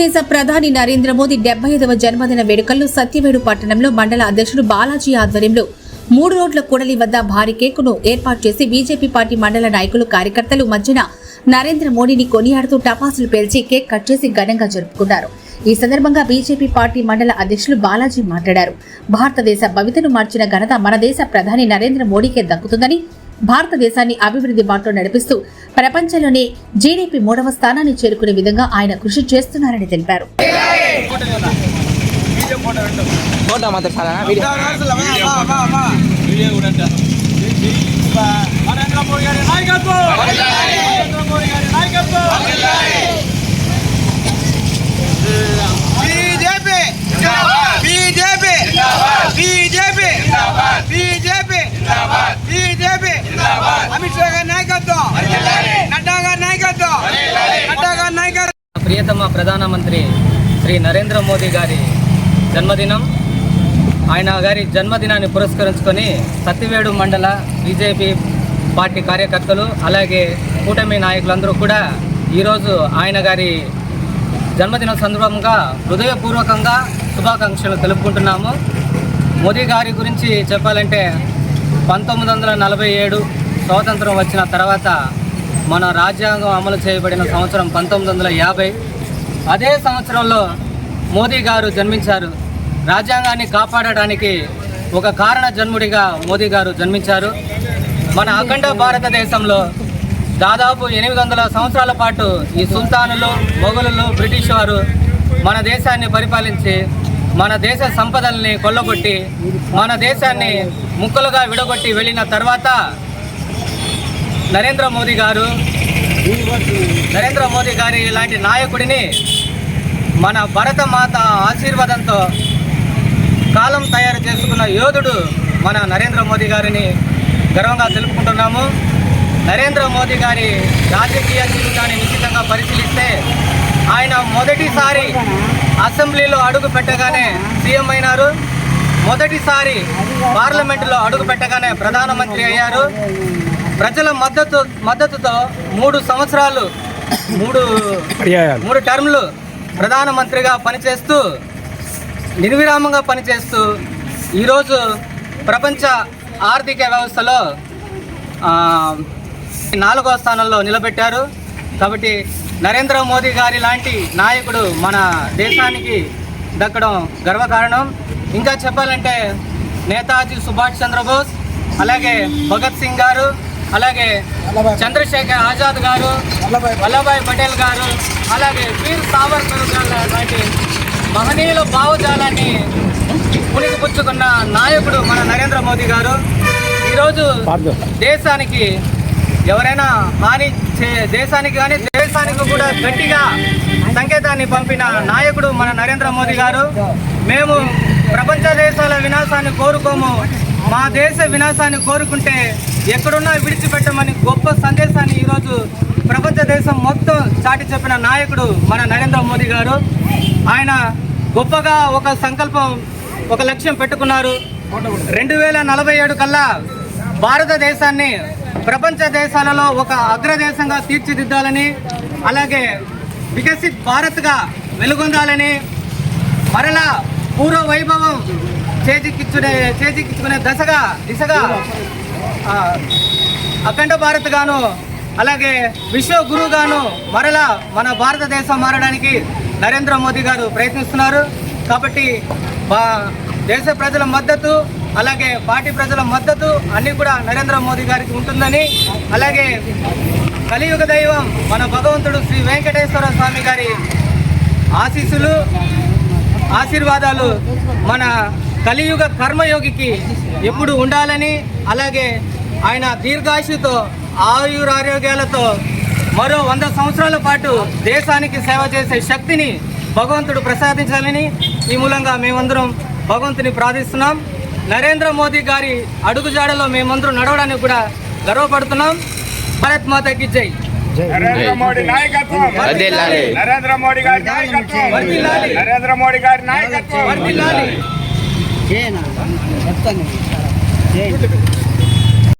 భారతదేశ ప్రధాని నరేంద్ర మోదీ 75వ జన్మదిన వేడుకల్లో సత్యవేడు పట్టణంలో మండల అధ్యక్షుడు బాలాజీ ఆధ్వర్యంలో 3 రోడ్ల కూడలి వద్ద భారీ కేకును ఏర్పాటు చేసి బీజేపీ పార్టీ మండల నాయకులు కార్యకర్తలు మధ్యన నరేంద్ర మోడీని కొనియాడుతూ టపాసులు పేల్చి కేక్ కట్ చేసి ఘనంగా జరుపుకున్నారు. ఈ సందర్భంగా బీజేపీ పార్టీ మండల అధ్యక్షులు బాలాజీ మాట్లాడారు. భారతదేశ భవితను మార్చిన ఘనత మన దేశ ప్రధాని నరేంద్ర మోడీకే దక్కుతుందని, భారతదేశాన్ని అభివృద్ధి బాటలో నడిపిస్తూ ప్రపంచంలోనే జీడీపీ 3వ స్థానాన్ని చేరుకునే విధంగా ఆయన కృషి చేస్తున్నారని తెలిపారు. ప్రియతమ ప్రధానమంత్రి శ్రీ నరేంద్ర మోదీ గారి జన్మదినం. ఆయన గారి జన్మదినాన్ని పురస్కరించుకొని సత్యవేడు మండల బీజేపీ పార్టీ కార్యకర్తలు అలాగే కూటమి నాయకులందరూ కూడా ఈరోజు ఆయన గారి జన్మదినం సందర్భంగా హృదయపూర్వకంగా శుభాకాంక్షలు తెలుపుకుంటున్నాము. మోదీ గారి గురించి చెప్పాలంటే 1947 స్వాతంత్రం వచ్చిన తర్వాత మన రాజ్యాంగం అమలు చేయబడిన సంవత్సరం 1950. అదే సంవత్సరంలో మోదీ గారు జన్మించారు. రాజ్యాంగాన్ని కాపాడడానికి ఒక కారణ జన్ముడిగా మోదీ గారు జన్మించారు. మన అఖండ భారతదేశంలో దాదాపు 800 సంవత్సరాల పాటు ఈ సుల్తానులు, మొఘలులు, బ్రిటిష్ వారు మన దేశాన్ని పరిపాలించి మన దేశ సంపదల్ని కొల్లగొట్టి మన దేశాన్ని ముక్కలుగా విడగొట్టి వెళ్ళిన తర్వాత నరేంద్ర మోదీ గారి ఇలాంటి నాయకుడిని మన భరతమాత ఆశీర్వాదంతో కాలం తయారు చేసుకున్న యోధుడు మన నరేంద్ర మోదీ గారిని గర్వంగా తెలుపుకుంటున్నాము. నరేంద్ర మోదీ గారి రాజకీయ జీవితాన్ని నిశ్చితంగా పరిశీలిస్తే ఆయన మొదటిసారి అసెంబ్లీలో అడుగు పెట్టగానే సీఎం అయినారు. మొదటిసారి పార్లమెంటులో అడుగు పెట్టగానే ప్రధానమంత్రి అయ్యారు. ప్రజల మద్దతుతో 3 సంవత్సరాలు 3 టర్మ్లు ప్రధానమంత్రిగా పనిచేస్తూ నిర్విరామంగా పనిచేస్తూ ఈరోజు ప్రపంచ ఆర్థిక వ్యవస్థలో 4వ స్థానంలో నిలబెట్టారు. కాబట్టి నరేంద్ర మోదీ గారి లాంటి నాయకుడు మన దేశానికి దక్కడం గర్వకారణం. ఇంకా చెప్పాలంటే నేతాజీ సుభాష్ చంద్రబోస్, అలాగే భగత్ సింగ్ గారు, అలాగే చంద్రశేఖర్ ఆజాద్ గారు, వల్లభాయ్ పటేల్ గారు, అలాగే వీర్ సావర్కర్ లాంటి మహనీయుల భావజాలాన్ని పుణికిపుచ్చుకున్న నాయకుడు మన నరేంద్ర మోదీ గారు. ఈరోజు దేశానికి ఎవరైనా దేశానికి కానీ దేశానికి కూడా గట్టిగా సంకేతాన్ని పంపిన నాయకుడు మన నరేంద్ర మోదీ గారు. మేము ప్రపంచ దేశాల వినాశాన్ని కోరుకోము, మా దేశ వినాశాన్ని కోరుకుంటే ఎక్కడున్నా విడిచిపెట్టమని గొప్ప సందేశాన్ని ఈరోజు ప్రపంచ దేశం మొత్తం చాటి చెప్పిన నాయకుడు మన నరేంద్ర మోదీ గారు. ఆయన గొప్పగా ఒక సంకల్పం, ఒక లక్ష్యం పెట్టుకున్నారు. 2047 కల్లా భారతదేశాన్ని ప్రపంచ దేశాలలో ఒక అగ్రదేశంగా తీర్చిదిద్దాలని, అలాగే వికసిత్ భారత్గా వెలుగొందాలని, మరలా పూర్వ వైభవం చేజిక్కించుకునే దిశగా అఖండ భారత్ గాను, అలాగే విశ్వ గురువుగాను మరలా మన భారతదేశం మారడానికి నరేంద్ర మోదీ గారు ప్రయత్నిస్తున్నారు. కాబట్టి దేశ ప్రజల మద్దతు, అలాగే పార్టీ ప్రజల మద్దతు అన్నీ కూడా నరేంద్ర మోదీ గారికి ఉంటుందని, అలాగే కలియుగ దైవం మన భగవంతుడు శ్రీ వెంకటేశ్వర స్వామి గారి ఆశీర్వాదాలు మన కలియుగ కర్మయోగికి ఎప్పుడు ఉండాలని, అలాగే ఆయన దీర్ఘాయుషుతో ఆయురారోగ్యాలతో మరో 100 సంవత్సరాల పాటు దేశానికి సేవ చేసే శక్తిని భగవంతుడు ప్రసాదించాలని ఈ మూలంగా మేమందరం భగవంతుని ప్రార్థిస్తున్నాం. నరేంద్ర మోదీ గారి అడుగుజాడలో మేమందరం నడవడానికి కూడా గర్వపడుతున్నాం. భారత్ మాతాకి జై. నరేంద్ర మోడీ నాయకత్వం వర్ధిల్లాలి. నరేంద్ర మోడీ గారి నాయకత్వం వర్ధిల్లాలి. నరేంద్ర మోడీ గారి నాయకత్వం వర్ధిల్లాలి.